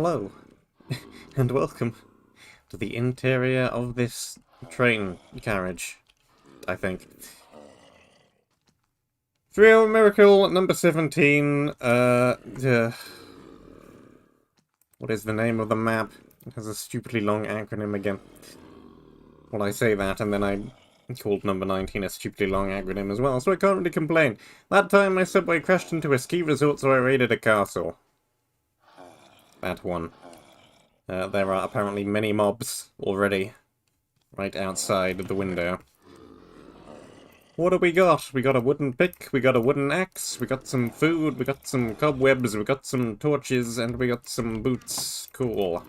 Hello, and welcome to the interior of this train carriage, I think. Thrill Miracle number 17, what is the name of the map? It has a stupidly long acronym again. Well, I say that, and then I called number 19 a stupidly long acronym as well, so I can't really complain. That time my subway crashed into a ski resort, so I raided a castle. That one. There are apparently many mobs already right outside of the window. What do we got? We got a wooden pick, we got a wooden axe, we got some food, we got some cobwebs, we got some torches, and we got some boots. Cool.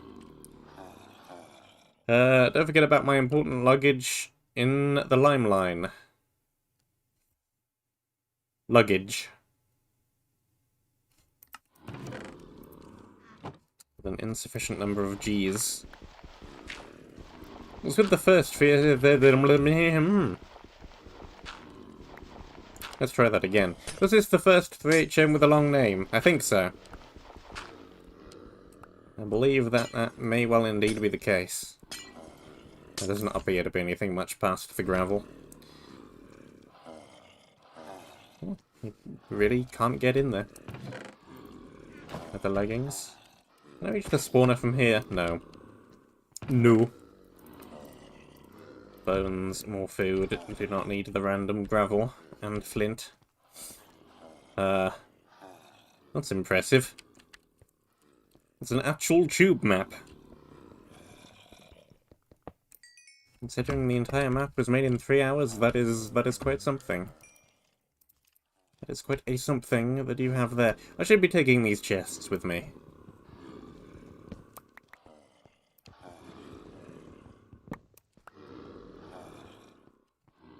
Don't forget about my important luggage in the lime line. Luggage. With an insufficient number of G's. What's with the first fear? Let's try that again. Was this the first 3HM with a long name? I think so. I believe that may well indeed be the case. There doesn't appear to be anything much past the gravel. Oh, you really can't get in there. With the leggings. Can I reach the spawner from here? No. No. Bones, more food. We do not need the random gravel and flint. That's impressive. It's an actual tube map. Considering the entire map was made in 3 hours, that is quite something. That is quite a something that you have there. I should be taking these chests with me.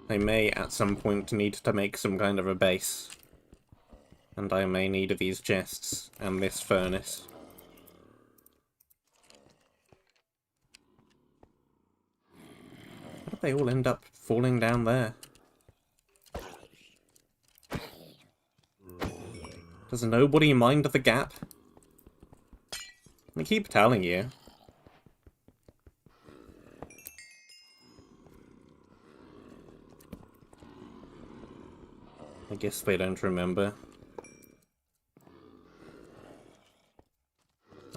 I may at some point need to make some kind of a base. And I may need these chests and this furnace. How did they all end up falling down there? Does nobody mind the gap? I keep telling you. I guess they don't remember.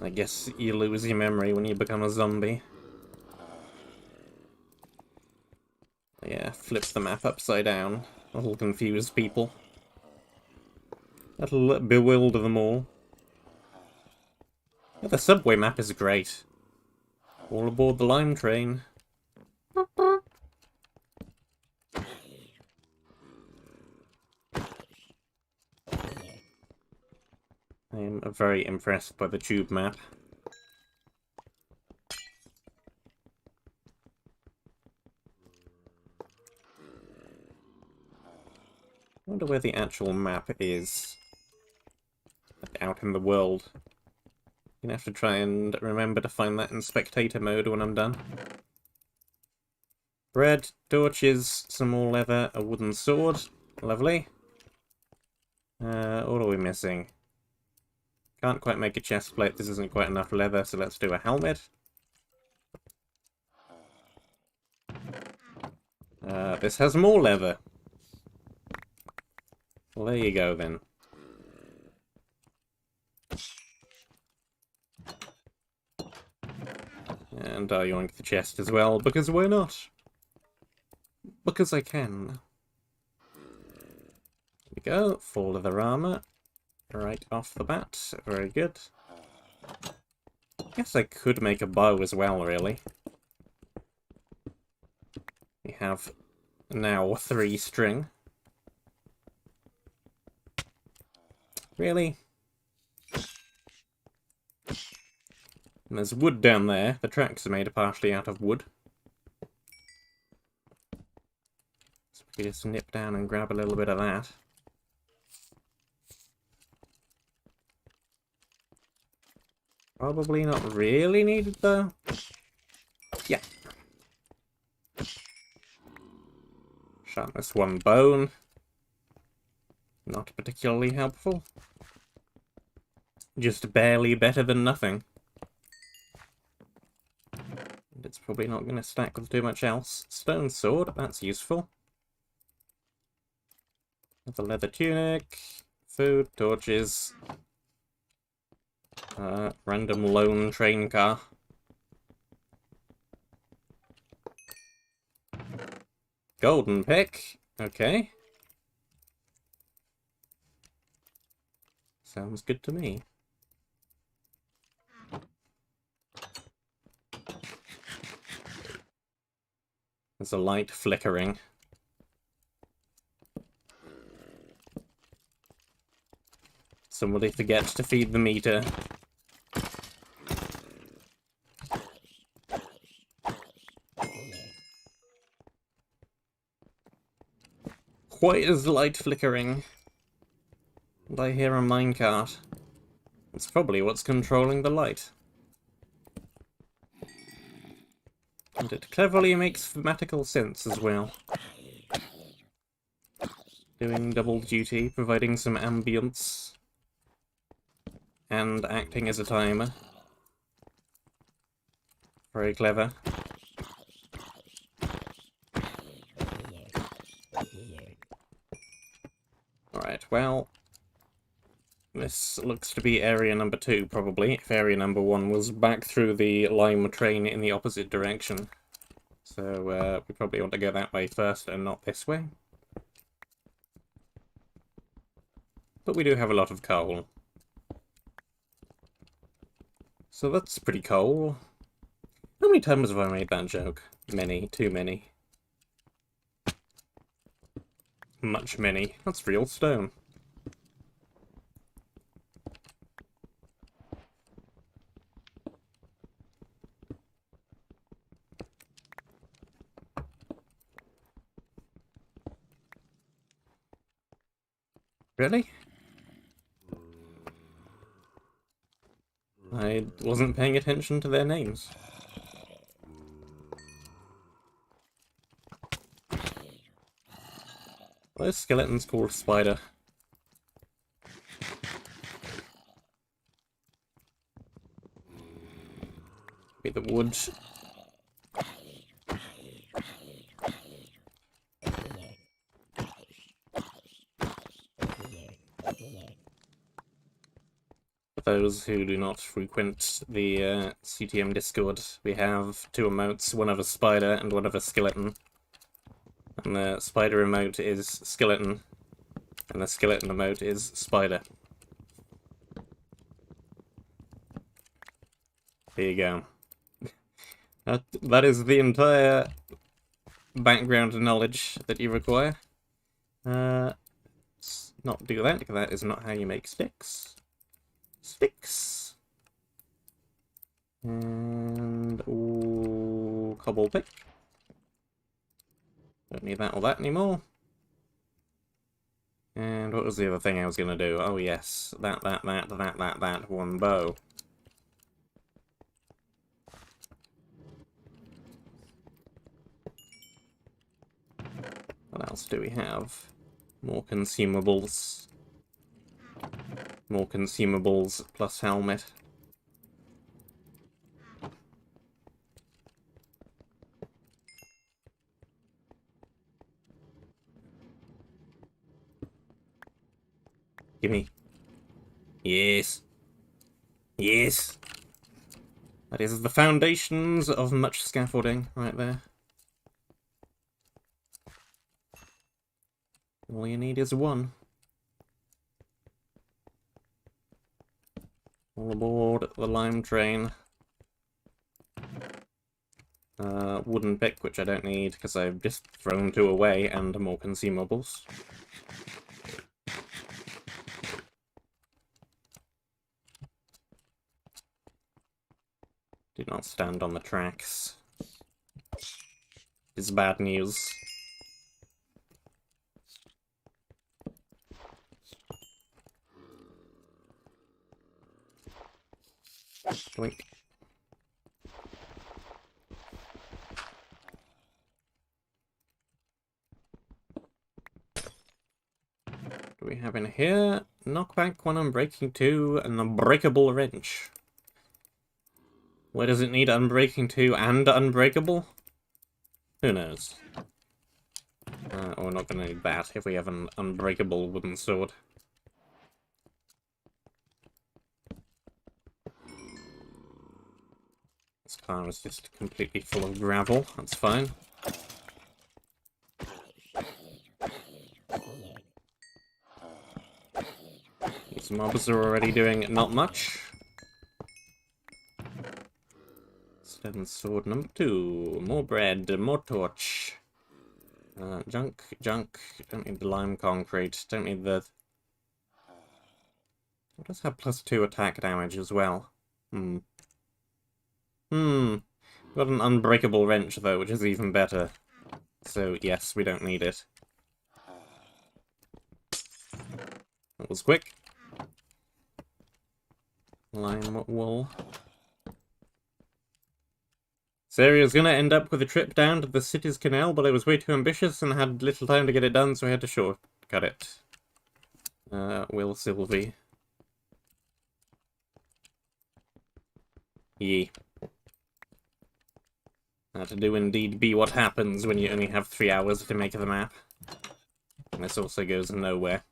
I guess you lose your memory when you become a zombie. Yeah, flip the map upside down. That'll confuse people. That'll bewilder them all. Yeah, the subway map is great. All aboard the lime train. I am very impressed by the tube map. I wonder where the actual map is. Like, out in the world. I'm gonna have to try and remember to find that in spectator mode when I'm done. Bread, torches, some more leather, a wooden sword. Lovely. What are we missing? Can't quite make a chest plate, this isn't quite enough leather, so let's do a helmet. This has more leather. Well, there you go, then. And I yoink the chest as well, because why not? Because I can. There we go, full leather armor. Right off the bat, very good. Guess I could make a bow as well, really. We have now 3 string. Really? And there's wood down there. The tracks are made partially out of wood. So we can just nip down and grab a little bit of that. Probably not really needed, though. Yeah. Sharpness 1 bone. Not particularly helpful. Just barely better than nothing. probably not going to stack with too much else. Stone sword, that's useful. The leather tunic, food, torches, random lone train car. Golden pick, okay. Sounds good to me. There's a light flickering. Somebody forget to feed the meter. Why is light flickering? And I hear a minecart. It's probably what's controlling the light. And it cleverly makes thematical sense as well. Doing double duty, providing some ambience. And acting as a timer. Very clever. Alright, well... this looks to be area number 2, probably, if area number 1 was back through the lime train in the opposite direction. So, we probably want to go that way first and not this way. But we do have a lot of coal. So that's pretty coal. How many times have I made that joke? Many. Too many. Much many. That's real stone. Really? I wasn't paying attention to their names. Those skeletons called Spider. Be the wood. For those who do not frequent the CTM Discord, we have 2 emotes, one of a spider and one of a skeleton. And the spider emote is skeleton, and the skeleton emote is spider. There you go. That is the entire background knowledge that you require. Let's not do that, because that is not how you make sticks. Sticks. And... ooh, cobble pick. Don't need that or that anymore. And what was the other thing I was going to do? Oh yes, that, one bow. What else do we have? More consumables. More consumables plus helmet. Gimme. Yes. Yes. That is the foundations of much scaffolding right there. All you need is one. All aboard the lime train. Wooden pick, which I don't need because I've just thrown 2 away, and more consumables. Do not stand on the tracks. It's bad news. Blink. What do we have in here? Knockback, one unbreaking 2, and unbreakable wrench. Where does it need Unbreaking 2 and Unbreakable? Who knows? We're not going to need that if we have an Unbreakable wooden sword. This car is just completely full of gravel. That's fine. These mobs are already doing not much. Stone sword number 2. More bread, more torch. Junk. Don't need the lime concrete. Don't need the... It does have +2 attack damage as well. Got an unbreakable wrench though, which is even better. So yes, we don't need it. That was quick. Lime wool. This area is going to end up with a trip down to the city's canal, but I was way too ambitious and had little time to get it done, so I had to shortcut it. Will Sylvie. Yee. That do indeed be what happens when you only have 3 hours to make the map. And this also goes nowhere.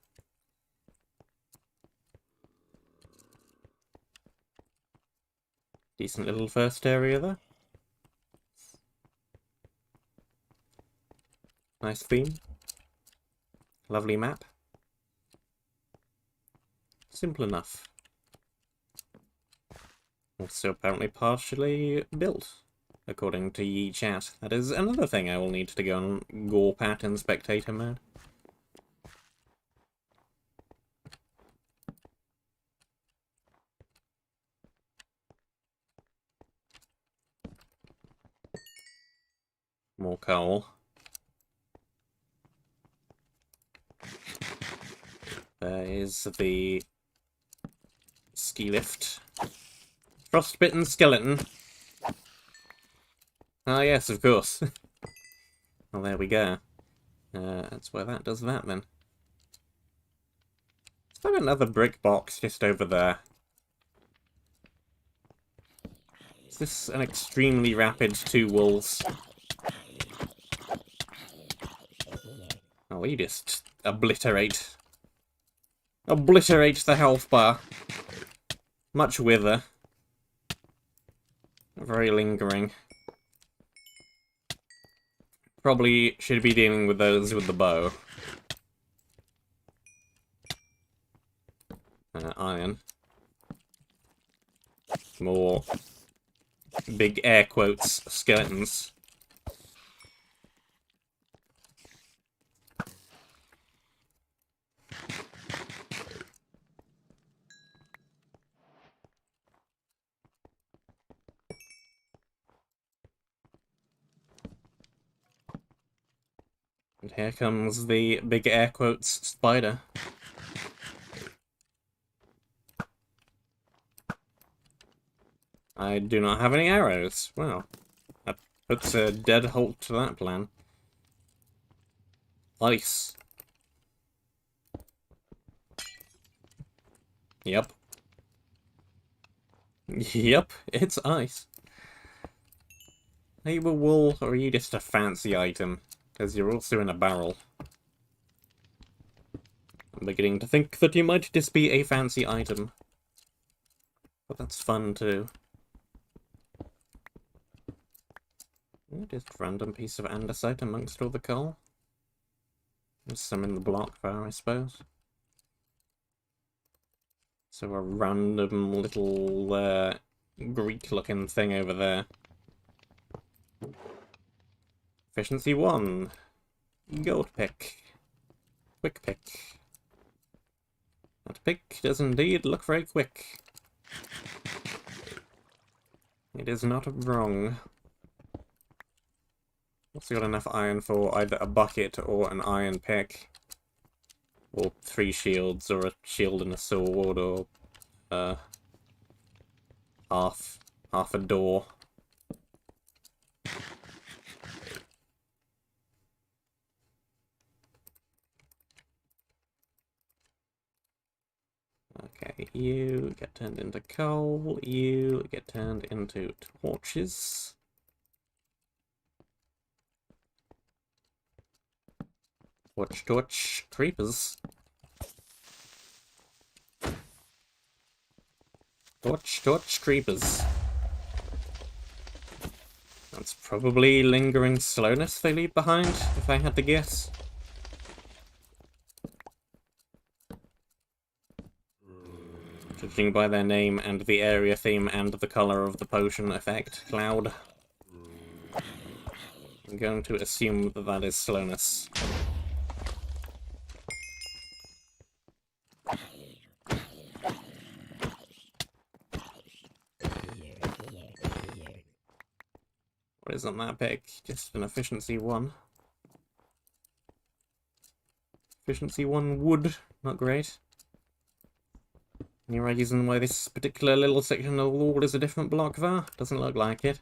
Decent little first area there. Nice theme. Lovely map. Simple enough. Also apparently partially built, according to Ye Chat. That is another thing I will need to go on Gorpat in spectator mode. More coal. There is the ski lift. Frostbitten skeleton. Ah, yes, of course. Well, there we go. That's where that does that, then. Is there another brick box just over there? Is this an extremely rapid 2 wolves? Oh, you just obliterate. Obliterate the health bar. Much wither. Very lingering. Probably should be dealing with those with the bow. Iron. More big air quotes skeletons. And here comes the big air quotes spider. I do not have any arrows. Wow. That puts a dead halt to that plan. Ice. Yep. Yep, it's ice. Are you a wool, or are you just a fancy item? Because you're also in a barrel. I'm beginning to think that you might just be a fancy item. But that's fun too. Just random piece of andesite amongst all the coal. There's some in the block there, I suppose. So a random little Greek-looking thing over there. Efficiency 1. Gold pick. Quick pick. That pick does indeed look very quick. It is not wrong. Also got enough iron for either a bucket or an iron pick. Or 3 shields, or a shield and a sword, or half a door. Okay. Okay, you get turned into coal, you get turned into torches. Torch, creepers. Torch, creepers. That's probably lingering slowness they leave behind, if I had to guess. Judging by their name and the area theme and the color of the potion effect, cloud. I'm going to assume that that is slowness. What is on that pick? Just an efficiency 1. Efficiency 1 wood, not great. Any reason why this particular little section of the wall is a different block there? Doesn't look like it.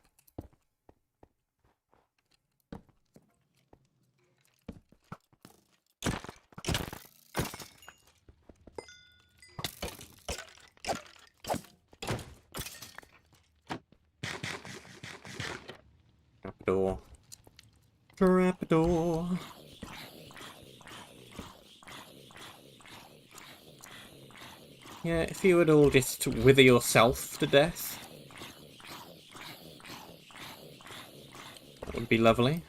Trapdoor. Trapdoor. Yeah, if you would all just wither yourself to death, that would be lovely.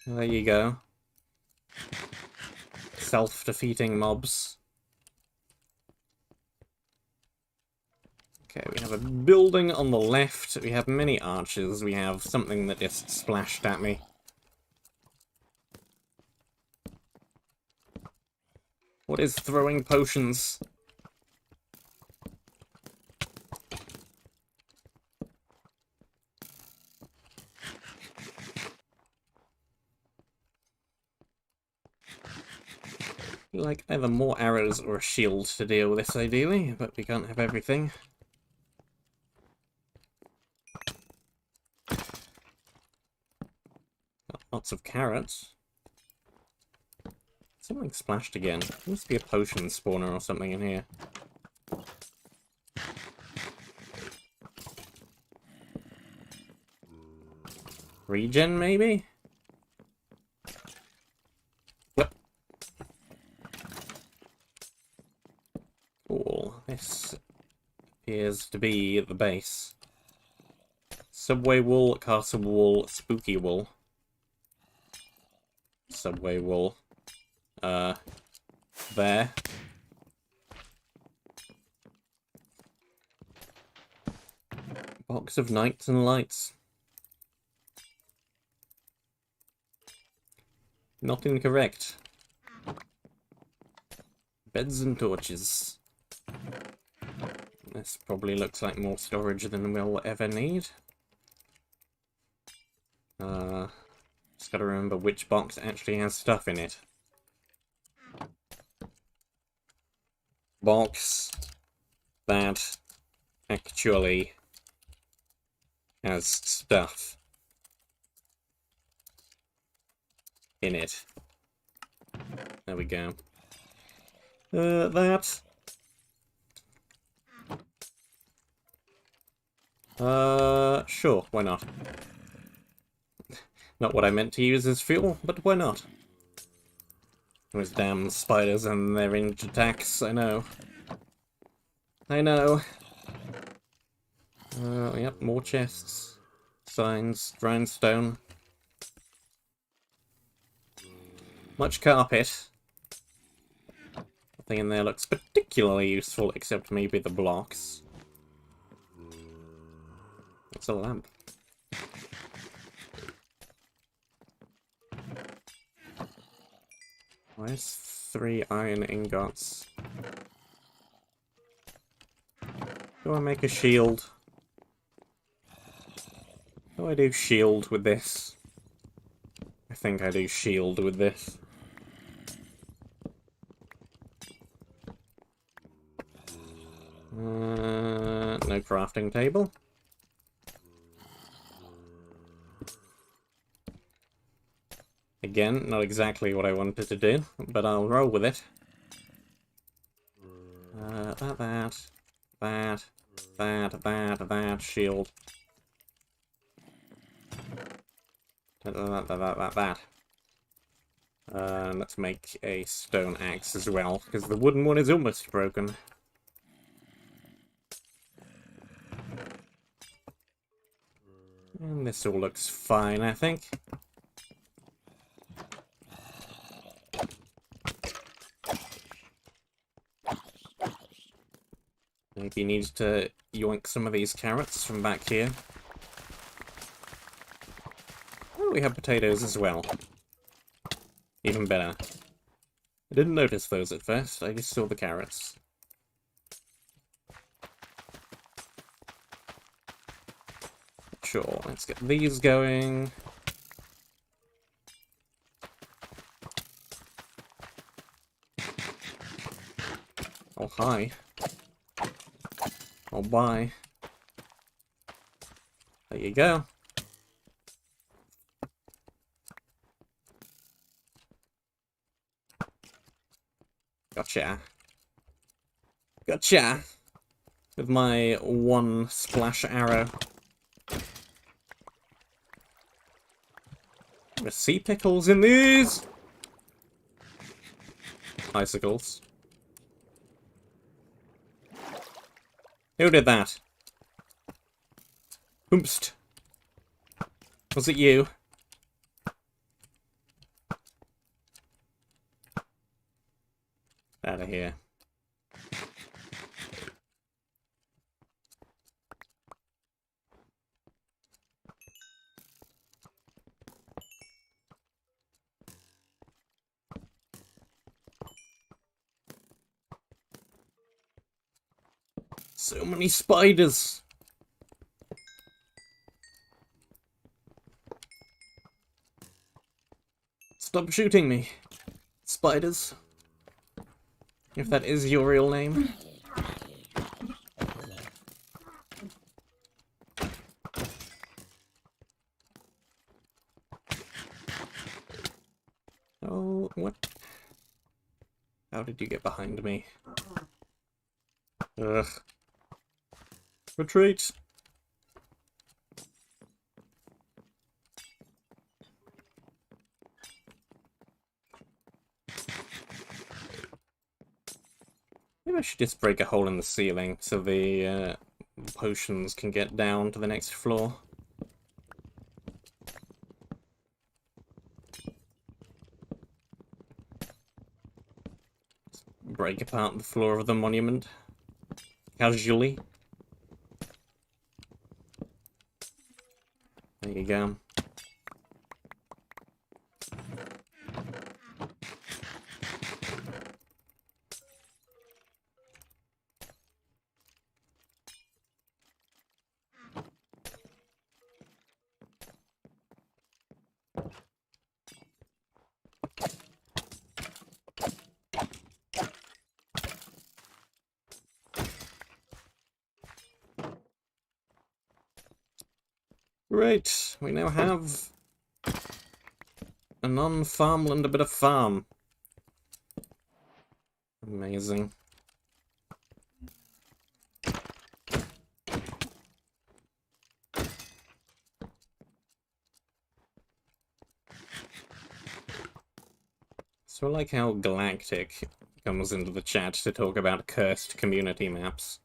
There you go. Self-defeating mobs. Okay, we have a building on the left, we have many arches, we have something that just splashed at me. What is throwing potions? Like either more arrows or a shield to deal with this ideally, but we can't have everything. Got lots of carrots. Something splashed again. There must be a potion spawner or something in here. Regen, maybe? Yep. Cool. This appears to be the base. Subway wool, castle wool, spooky wool. Subway wool. There. Box of nights and lights. Not incorrect. Beds and torches. This probably looks like more storage than we'll ever need. Just gotta remember which box actually has stuff in it. Box that actually has stuff in it. There we go. That. Sure, why not? Not what I meant to use as fuel, but why not? Those damn spiders and their ranged attacks, I know. I know. Yep, more chests. Signs, grindstone. Much carpet. Nothing in there looks particularly useful, except maybe the blocks. It's a lamp. Where's 3 iron ingots? Do I make a shield? Do I do shield with this? I think I do shield with this. No crafting table. Again, not exactly what I wanted to do, but I'll roll with it. That, shield. That. Let's make a stone axe as well, because the wooden one is almost broken. And this all looks fine, I think. Maybe need to yoink some of these carrots from back here. Oh, we have potatoes as well. Even better. I didn't notice those at first, I just saw the carrots. Sure, let's get these going. Oh, hi. Oh, bye. There you go. Gotcha. Gotcha! With my one splash arrow. There's sea pickles in these! Icicles. Who did that? Oomst. Was it you? Out of here. So many spiders! Stop shooting me, spiders. If that is your real name. Oh, what? How did you get behind me? Ugh. Retreat! Maybe I should just break a hole in the ceiling so the potions can get down to the next floor. Break apart the floor of the monument. Casually. There you go. Great, we now have a non-farmland, a bit of farm. Amazing. So I like how Galactic comes into the chat to talk about cursed community maps.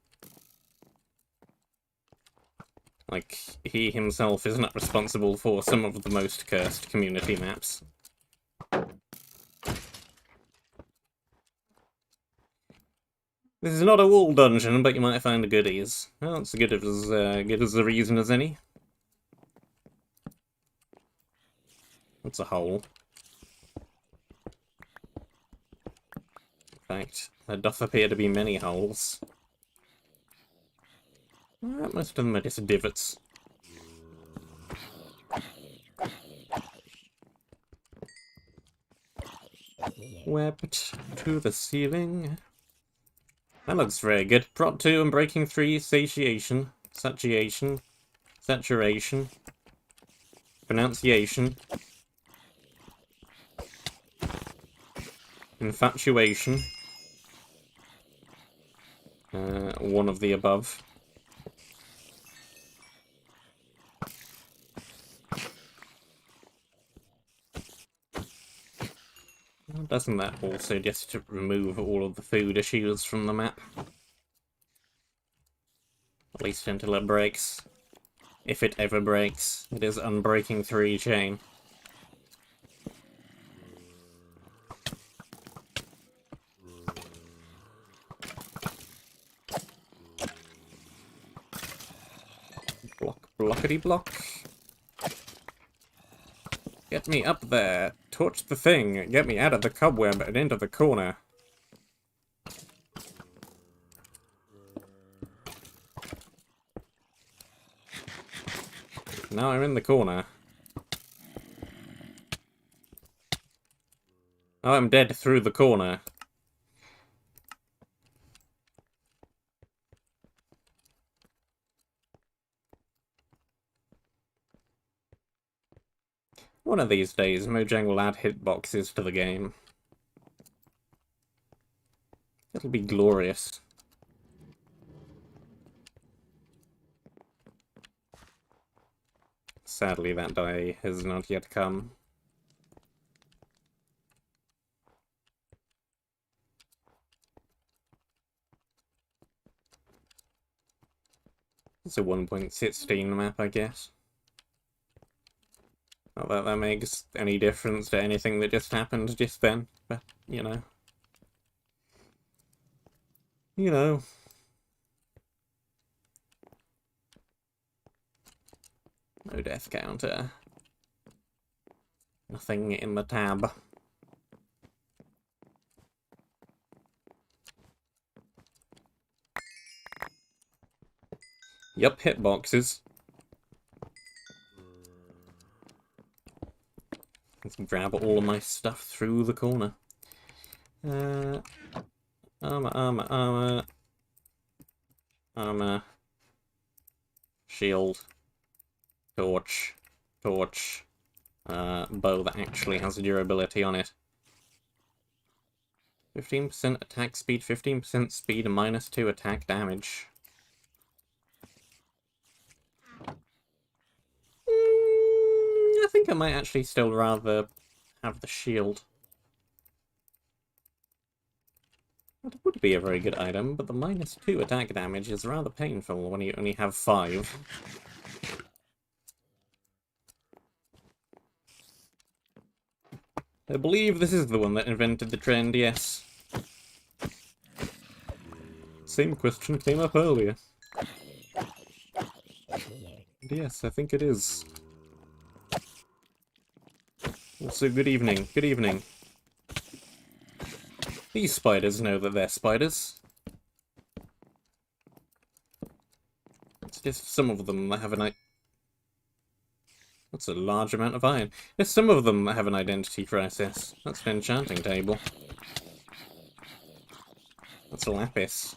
Like, he himself is not responsible for some of the most cursed community maps. This is not a wall dungeon, but you might find goodies. Well, it's good as a reason as any. That's a hole. In fact, there doth appear to be many holes. Most of them are just divots. Webbed to the ceiling. That looks very good. Prot 2 and Breaking 3, Satiation, Saturation, Saturation, Pronunciation, Infatuation, one of the above. Doesn't that also just remove all of the food issues from the map? At least until it breaks. If it ever breaks, it is unbreaking 3 chain. Block, blockety block. Get me up there. Torch the thing. Get me out of the cobweb and into the corner. Now I'm in the corner. Oh, I'm dead through the corner. One of these days, Mojang will add hitboxes to the game. It'll be glorious. Sadly, that day has not yet come. It's a 1.16 map, I guess. Not that that makes any difference to anything that just happened just then, but, you know. You know. No death counter. Nothing in the tab. Yup, hitboxes. Let's grab all of my stuff through the corner. Armor. Armor. Shield. Torch. Bow that actually has durability on it. 15% attack speed, 15% speed, and -2 attack damage. I think I might actually still rather have the shield. That would be a very good item, but the -2 attack damage is rather painful when you only have 5. I believe this is the one that invented the trend, yes. Same question came up earlier. And yes, I think it is. Also, good evening. Good evening. These spiders know that they're spiders. It's just some of them that have an... That's a large amount of iron. There's some of them that have an identity crisis. That's an enchanting table. That's a lapis.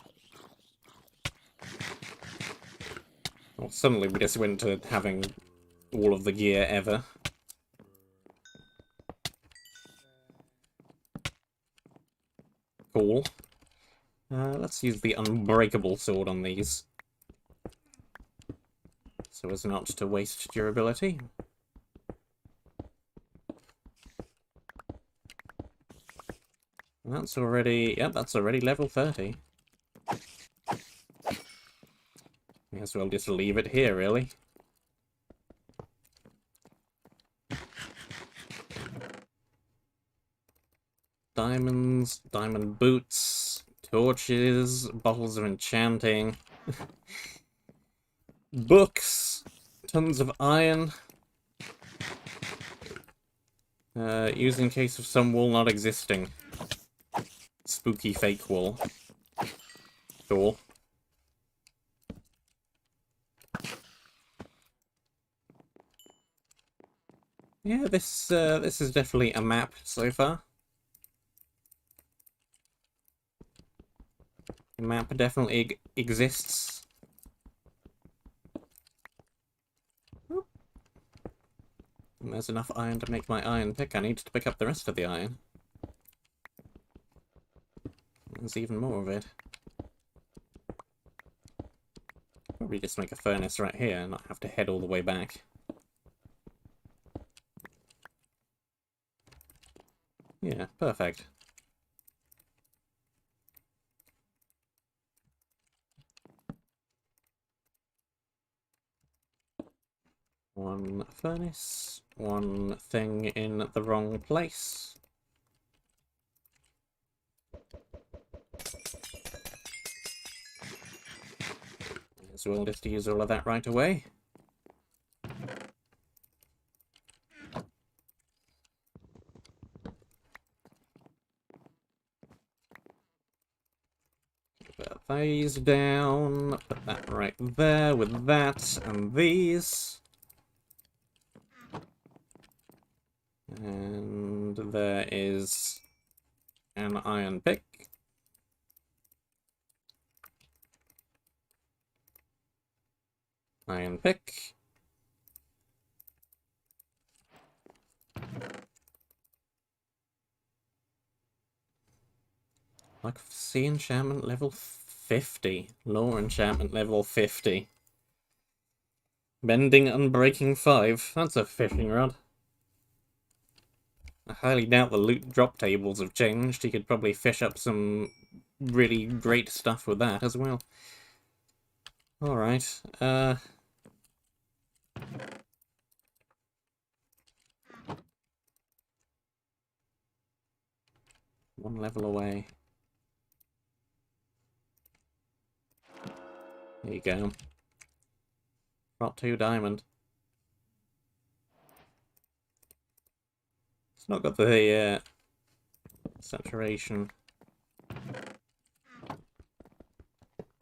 Well, suddenly we just went to having all of the gear ever. Cool. Let's use the unbreakable sword on these. So as not to waste durability. That's already... Yep, that's already level 30. May as well just leave it here, really. Diamonds, diamond boots, torches, bottles of enchanting, books, tons of iron. Used in case of some wool not existing. Spooky fake wool. Cool. Yeah, this is definitely a map so far. The map definitely exists. And there's enough iron to make my iron pick. I need to pick up the rest of the iron. There's even more of it. Probably just make a furnace right here and not have to head all the way back. Yeah, perfect. One furnace, one thing in the wrong place. May as well just use all of that right away. Put these down, put that right there with that and these. And there is an iron pick. Iron pick. Like, sea enchantment level 50. Lore enchantment level 50. Bending Unbreaking 5. That's a fishing rod. I highly doubt the loot drop tables have changed. You could probably fish up some really great stuff with that as well. Alright, one level away. There you go. Got 2 diamond. It's not got the saturation.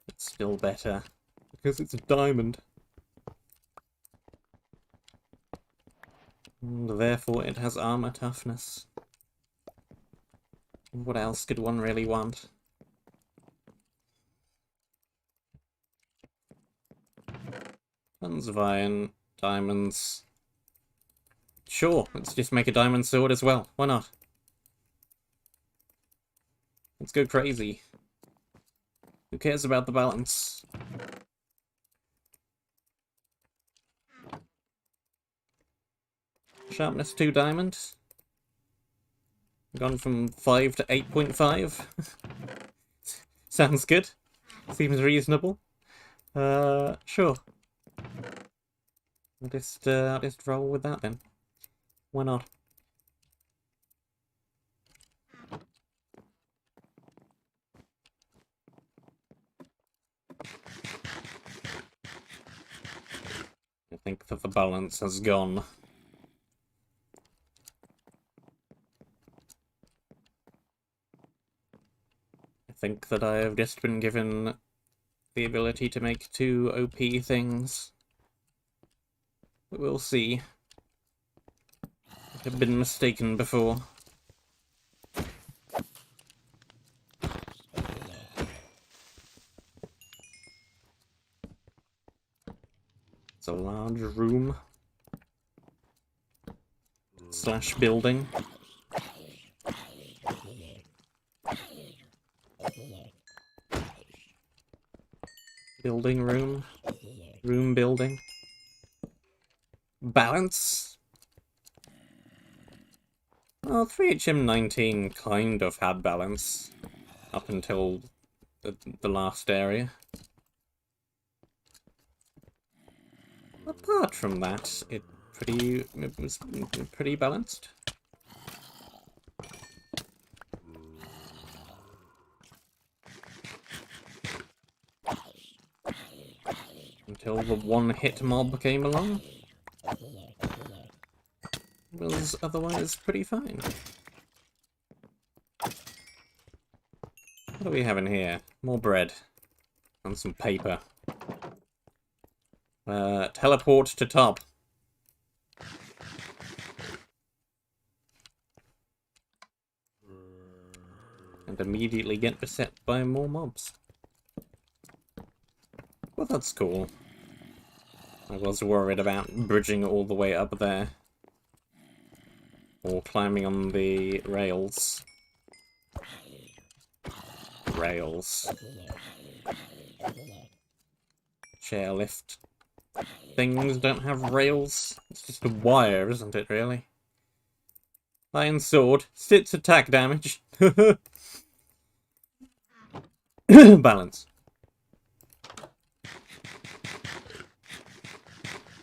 It's still better because it's a diamond. And therefore it has armor toughness. What else could one really want? Tons of iron, diamonds. Sure, let's just make a diamond sword as well. Why not? Let's go crazy. Who cares about the balance? Sharpness 2 diamond. Gone from 5 to 8.5. Sounds good. Seems reasonable. Sure. I'll just roll with that then. Why not? I think that the balance has gone. I think that I have just been given the ability to make 2 OP things. But we'll see. I've been mistaken before. It's a large room. / building. Building room. Room building. Balance? Well, 3HM19 kind of had balance. Up until the last area. Apart from that, it was pretty balanced. Until the one-hit mob came along. It was otherwise pretty fine. What do we have in here? More bread. And some paper. Teleport to top. And immediately get beset by more mobs. Well, that's cool. I was worried about bridging all the way up there. Or climbing on the rails. Rails. Chairlift things don't have rails. It's just a wire, isn't it, really? Iron sword. Sits attack damage. Balance.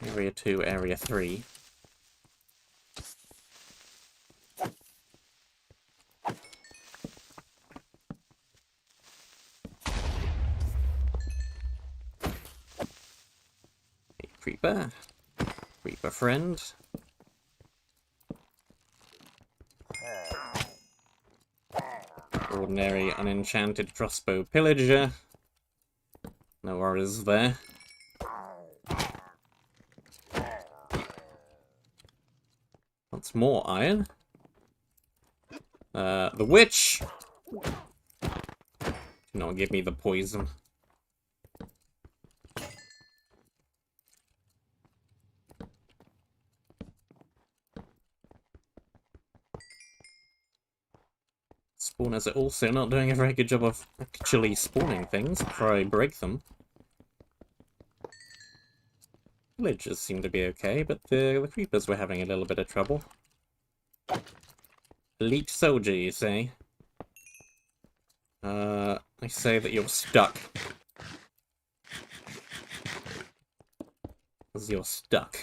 Area 2, Area 3. Hey, creeper. Creeper friend. Ordinary unenchanted crossbow pillager. No worries there. What's more iron? The witch! Do not give me the poison. Spawners are also not doing a very good job of actually spawning things before I break them. Villagers seem to be okay, but the creepers were having a little bit of trouble. Elite soldier, you say? I say that you're stuck. Because you're stuck.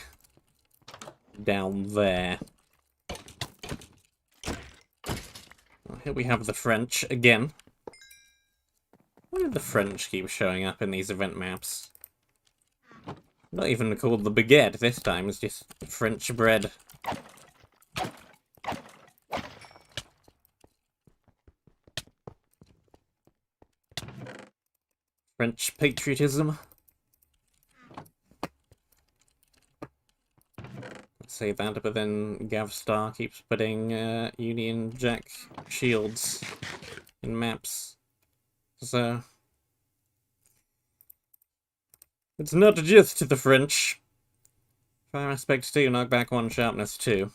Down there. Well, here we have the French again. Why did the French keep showing up in these event maps? Not even called the baguette this time, it's just French bread. French patriotism. Say that, but then Gavstar keeps putting Union Jack shields in maps. So it's not just the French. Fire aspect 2, knockback 1, sharpness 2.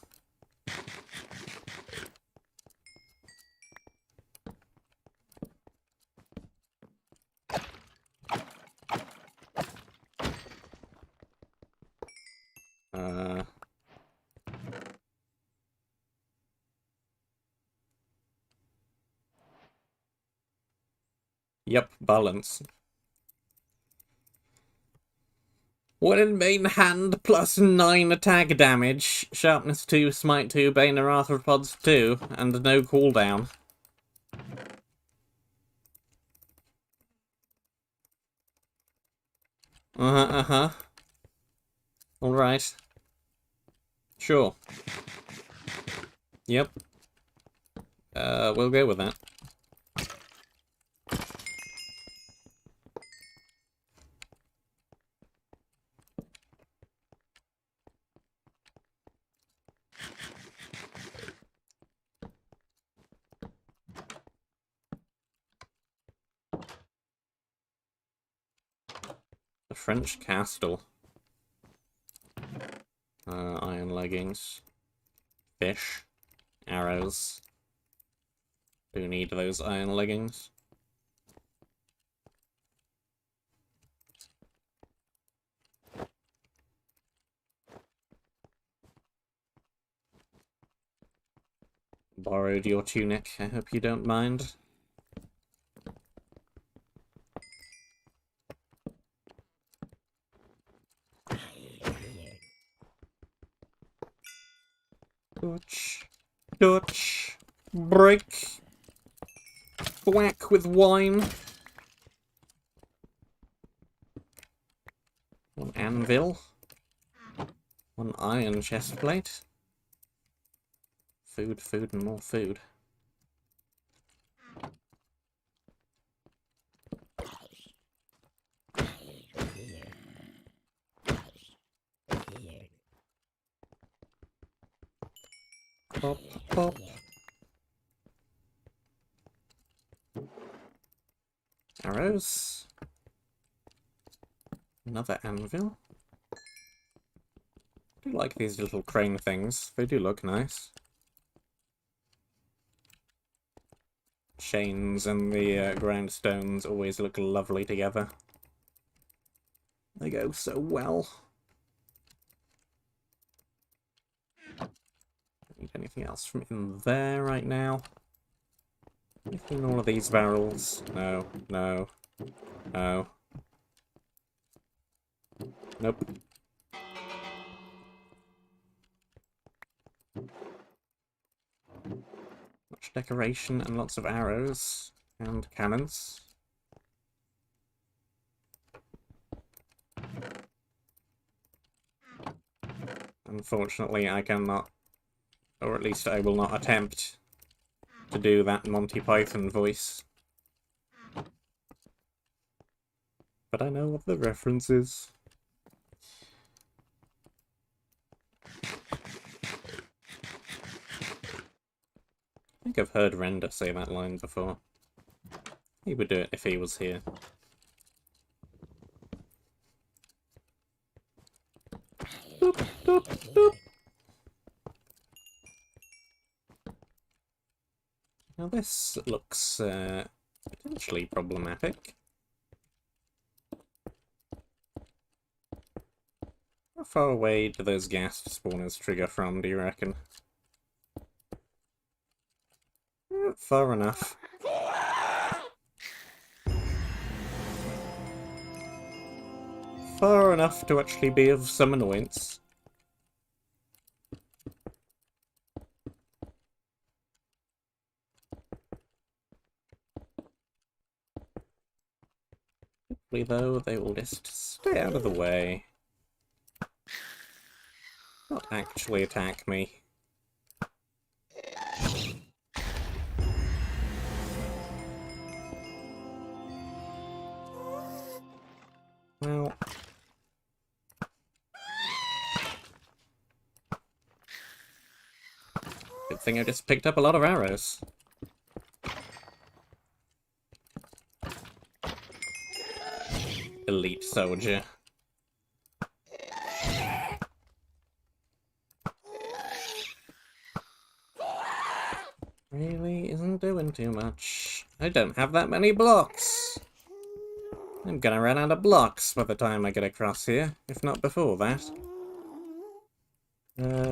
Yep, balance. One in main hand, plus 9 attack damage, sharpness 2, smite 2, bane of arthropods 2, and no cooldown. Alright. Sure. Yep. We'll go with that. The French castle. Iron leggings. Fish. Arrows. Do need those iron leggings. Borrowed your tunic, I hope you don't mind. Touch. Touch. Break. Thwack with wine. One anvil. One iron chestplate. Food, food, and more food. Pop, pop. Arrows. Another anvil. I do like these little crane things. They do look nice. Chains and the grindstones always look lovely together. go so well. Don't need anything else from in there right now. Anything in all of these barrels? No, no, no. Nope. Much decoration and lots of arrows and cannons. Unfortunately, I cannot, or at least I will not attempt to do that Monty Python voice. But I know what the reference is. I think I've heard Render say that line before. He would do it if he was here. Doop, doop, doop. Now this looks potentially problematic. How far away do those gas spawners trigger from, do you reckon? Far enough. Far enough to actually be of some annoyance. Hopefully, though, they will just stay out of the way. Not actually attack me. Well... good thing I just picked up a lot of arrows. Elite soldier. Really isn't doing too much. I don't have that many blocks. I'm gonna run out of blocks by the time I get across here, if not before that.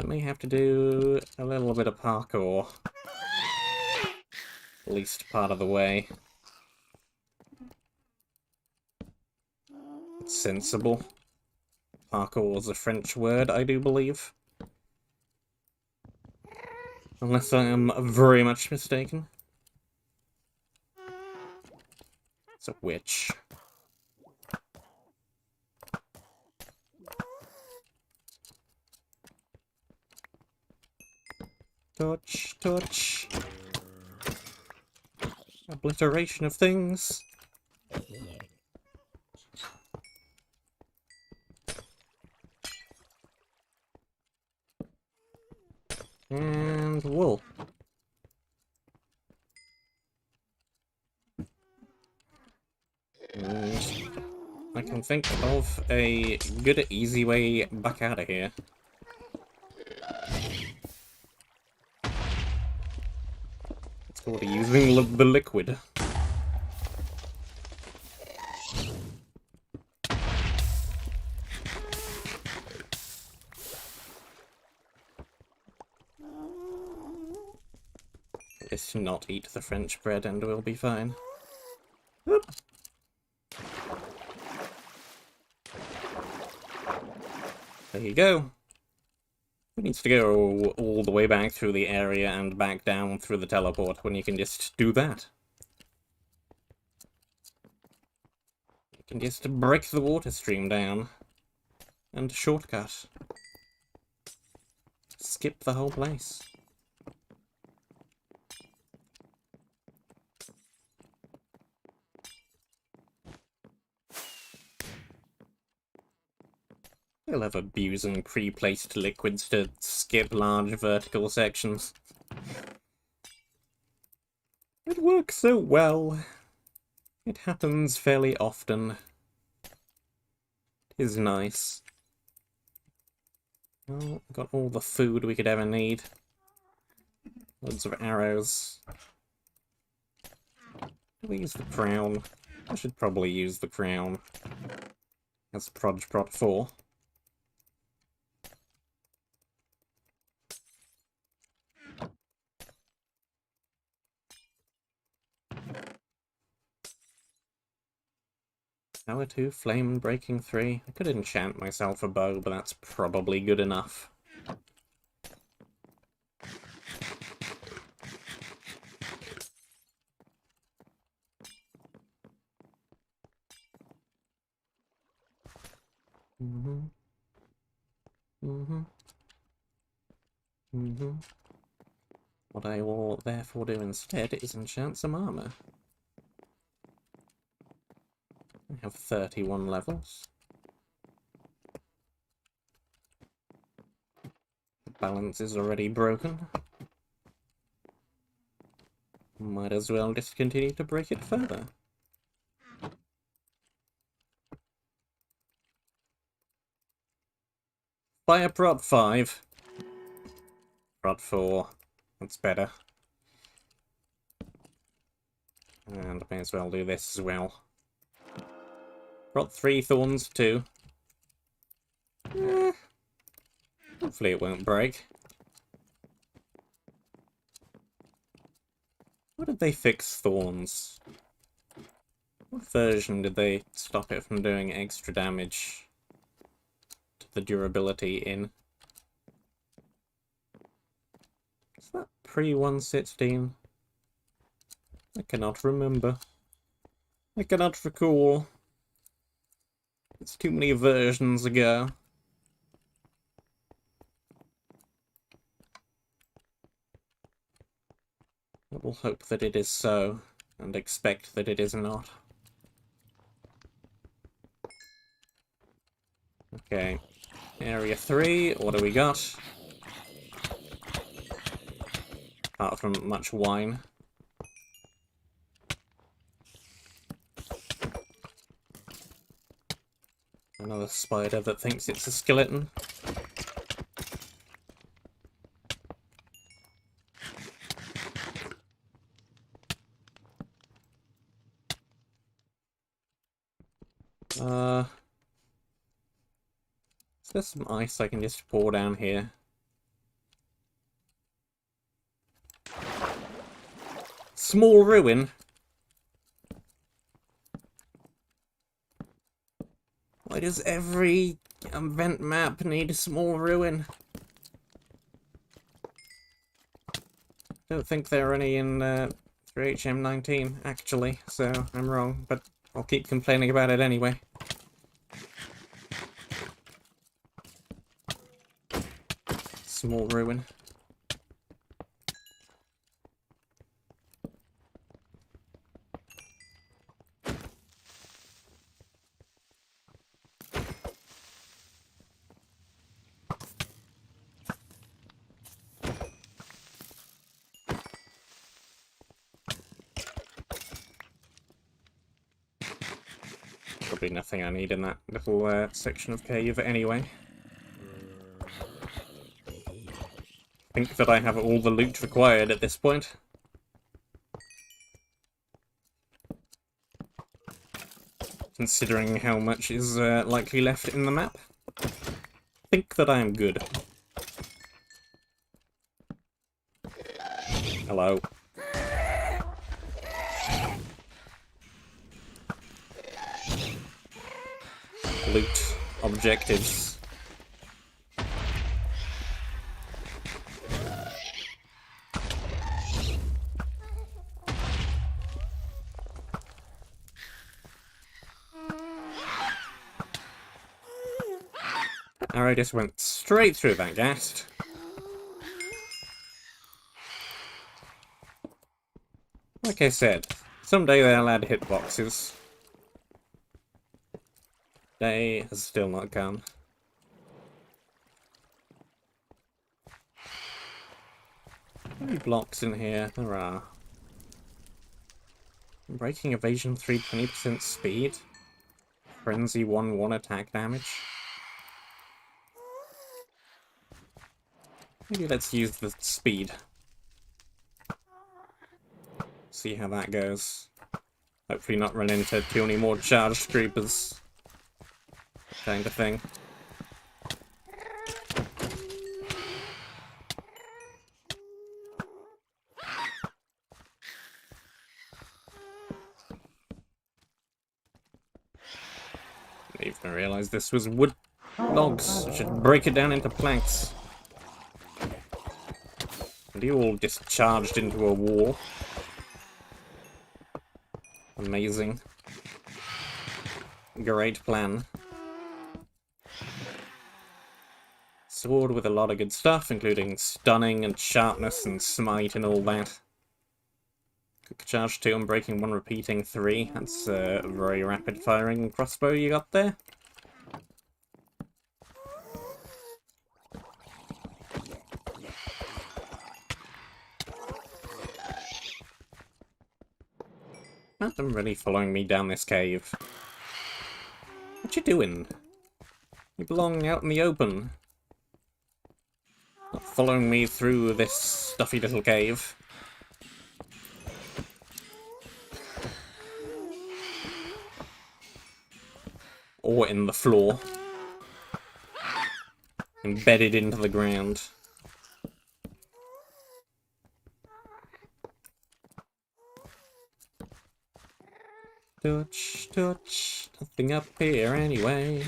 May have to do a little bit of parkour. At least part of the way. It's sensible. Parkour is a French word, I do believe. Unless I am very much mistaken. It's a witch. Touch, touch. Obliteration of things. And wool. And I can think of a good, easy way back out of here. It's called using the liquid. Just not eat the French bread and we'll be fine. Oop. There you go. Who needs to go all the way back through the area and back down through the teleport when you can just do that? You can just break the water stream down and shortcut. Skip the whole place. I love abusing pre-placed liquids to skip large vertical sections. It works so well. It happens fairly often. It is nice. Well, got all the food we could ever need. Loads of arrows. Do we use the crown? I should probably use the crown. That's Prod 4. Power 2, Flame Breaking 3. I could enchant myself a bow, but that's probably good enough. What I will therefore do instead is enchant some armor. I have 31 levels. The balance is already broken. Might as well just continue to break it further. Fire Prod 5. Prod 4. That's better. And I may as well do this as well. Prod 3 Thorns 2. Hopefully it won't break. What did they fix Thorns? What version did they stop it from doing extra damage to the durability in? Is that pre-116? I cannot remember. I cannot recall. It's too many versions ago. I will hope that it is so, and expect that it is not. Okay. Area 3, what do we got? Apart from much wine. Another spider that thinks it's a skeleton. Is there some ice I can just pour down here? Small ruin? Why does every event map need a small ruin? Don't think there are any in 3HM19, actually, so I'm wrong, but I'll keep complaining about it anyway. Small ruin. Probably nothing I need in that little section of cave anyway. I think that I have all the loot required at this point. Considering how much is likely left in the map. I think that I am good. Hello. Loot objectives. I just went straight through that ghast. Like I said, someday they'll add hitboxes. Day has still not come. How many blocks in here? There are. Breaking evasion 3, 20% speed. Frenzy 1 attack damage. Maybe let's use the speed. See how that goes. Hopefully not run into too many more charged creepers. kind of thing. I didn't even realize this was wood logs. I should break it down into planks. And you all just charged into a wall. Amazing. Great plan. Sword with a lot of good stuff, including stunning and sharpness and smite and all that. Quick charge 2 and breaking 1, repeating 3. That's a very rapid firing crossbow you got there. Not them really following me down this cave. What you doing? You belong out in the open. Not following me through this stuffy little cave. Or in the floor. Embedded into the ground. Touch, touch, nothing up here anyway.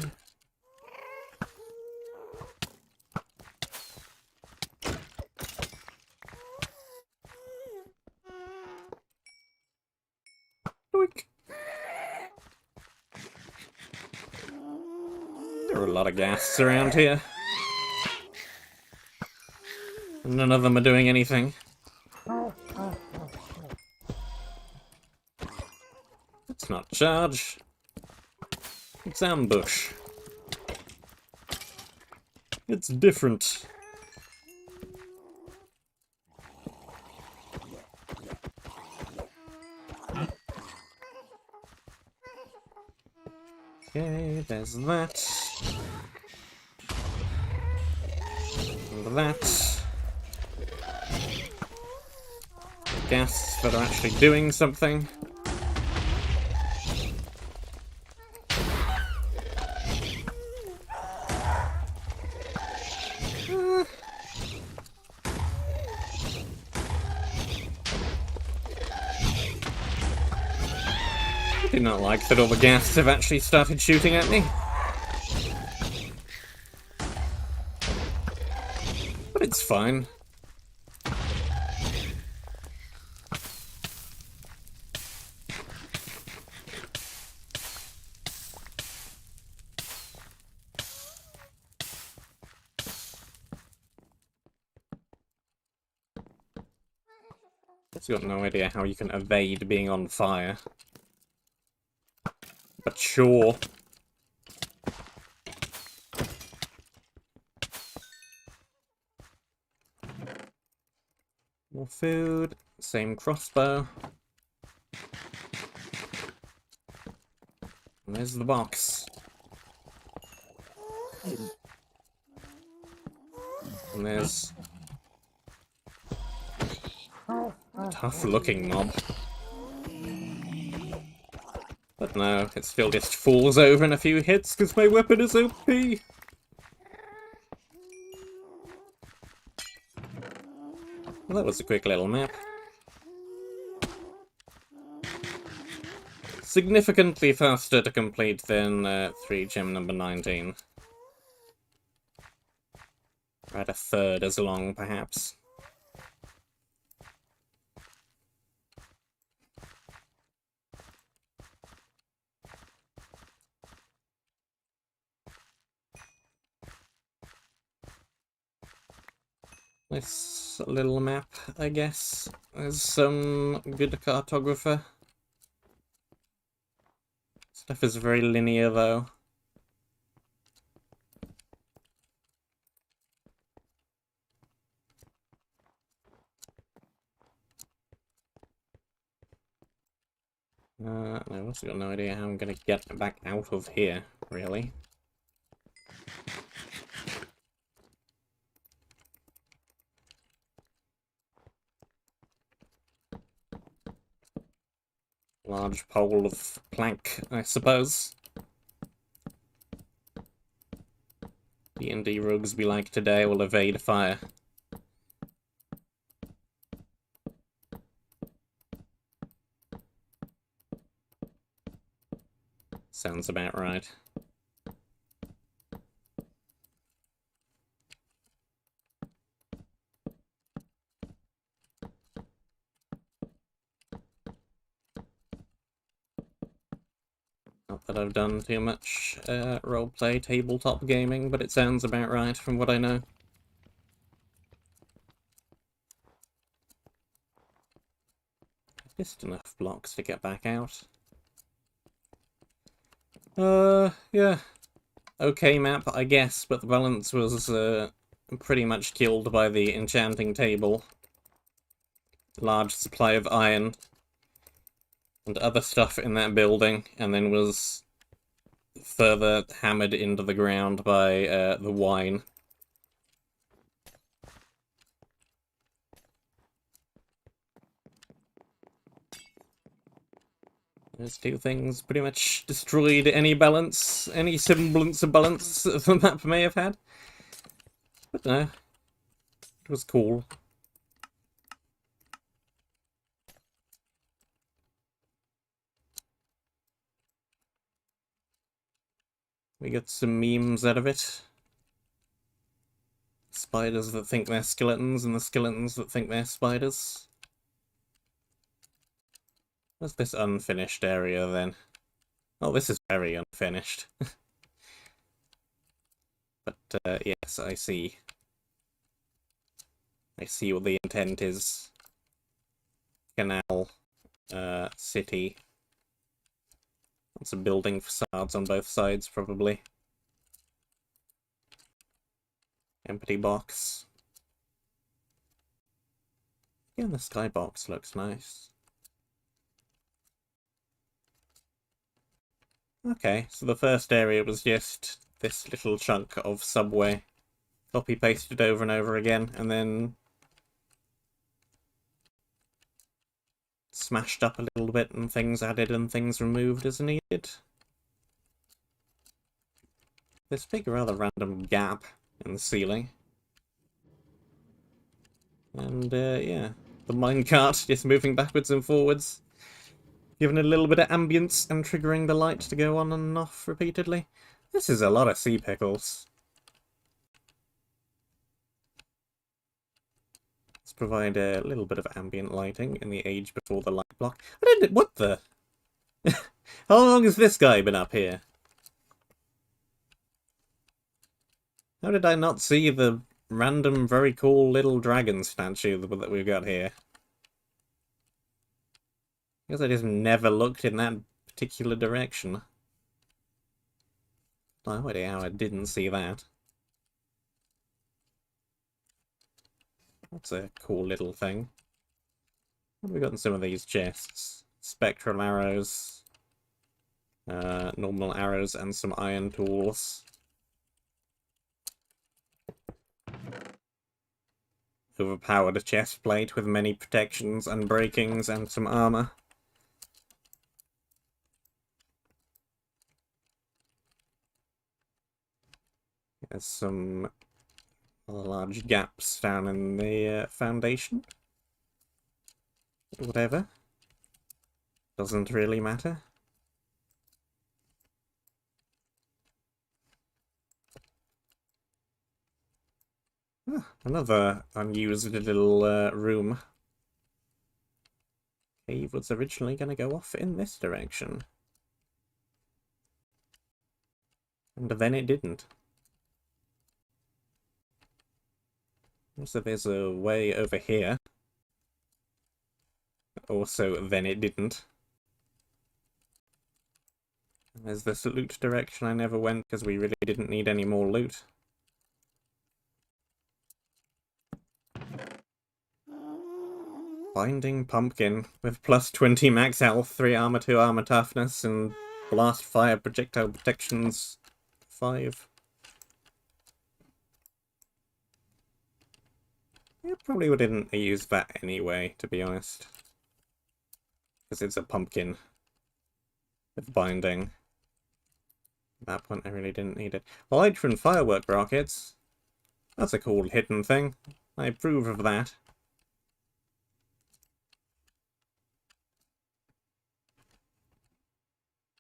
Doink. There are a lot of ghasts around here. None of them are doing anything. It's not charge. It's ambush. It's different. Okay, there's that. And that. Ghasts that are actually doing something. I do not like that all the ghasts have actually started shooting at me. But it's fine. I've got no idea how you can evade being on fire. But sure. More food, same crossbow. And there's the box. And there's a tough looking mob. But no, it still just falls over in a few hits because my weapon is OP. Well, that was a quick little map. Significantly faster to complete than 3 gem number 19. About a third as long, perhaps. This little map, I guess. There's some good cartographer. Stuff is very linear, though. I've also got no idea how I'm gonna get back out of here, really. Large pole of plank, I suppose. D&D rogues be like today will evade fire. Sounds about right. Not that I've done too much roleplay tabletop gaming, but it sounds about right from what I know. Just enough blocks to get back out. Yeah. Okay map, I guess, but the balance was pretty much killed by the enchanting table. Large supply of iron and other stuff in that building, and then was further hammered into the ground by the wine. Those two things pretty much destroyed any balance, any semblance of balance that the map may have had. But no, it was cool. We got some memes out of it. Spiders that think they're skeletons, and the skeletons that think they're spiders. What's this unfinished area, then? Oh, this is very unfinished. But, yes, I see. I see what the intent is. Canal, city. Lots of building facades on both sides, probably. Empty box. Yeah, the skybox looks nice. Okay, so the first area was just this little chunk of subway. Copy-pasted over and over again, and then smashed up a little bit, and things added and things removed as needed. This big, rather random gap in the ceiling. And, yeah, the minecart just moving backwards and forwards. Giving it a little bit of ambience and triggering the light to go on and off repeatedly. This is a lot of sea pickles. Let's provide a little bit of ambient lighting in the age before the light block. What the? How long has this guy been up here? How did I not see the random, very cool little dragon statue that we've got here? I guess I just never looked in that particular direction. No idea how I didn't see that. That's a cool little thing. What have we got in some of these chests? Spectral arrows, normal arrows, and some iron tools. Overpowered chest plate with many protections and breakings and some armor. There's some large gaps down in the foundation. Whatever. Doesn't really matter. Ah, another unused little room. Cave was originally going to go off in this direction. And then it didn't. So there's a way over here. Also, then it didn't. And there's this loot direction I never went because we really didn't need any more loot. Binding Pumpkin with plus 20 max health, 3 armor, 2 armor toughness, and blast fire projectile protections 5. Yeah, probably wouldn't use that anyway, to be honest. Because it's a pumpkin with binding. At that point, I really didn't need it. Elytron firework rockets. That's a cool hidden thing. I approve of that.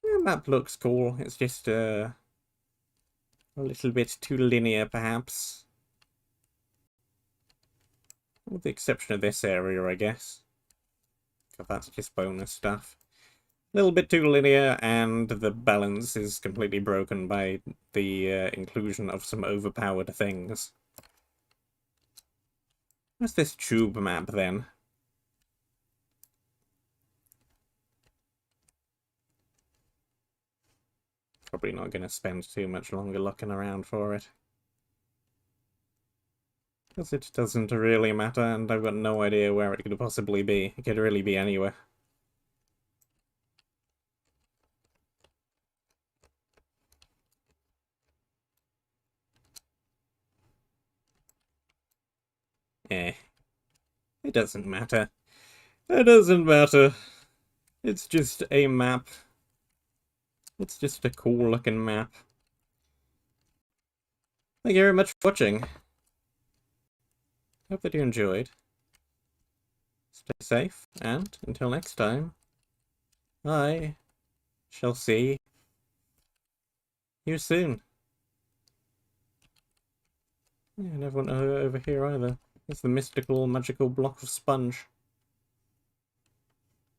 Yeah, map looks cool. It's just a little bit too linear, perhaps. With the exception of this area, I guess. Because that's just bonus stuff. A little bit too linear, and the balance is completely broken by the inclusion of some overpowered things. What's this tube map, then? Probably not going to spend too much longer looking around for it. Because it doesn't really matter, and I've got no idea where it could possibly be. It could really be anywhere. Eh. It doesn't matter. It doesn't matter. It's just a map. It's just a cool looking map. Thank you very much for watching. Hope that you enjoyed. Stay safe, and until next time, I shall see you soon. Yeah, and everyone over here either. It's the mystical, magical block of sponge.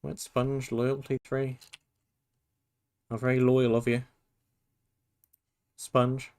Wet sponge, loyalty 3. How very loyal of you. Sponge.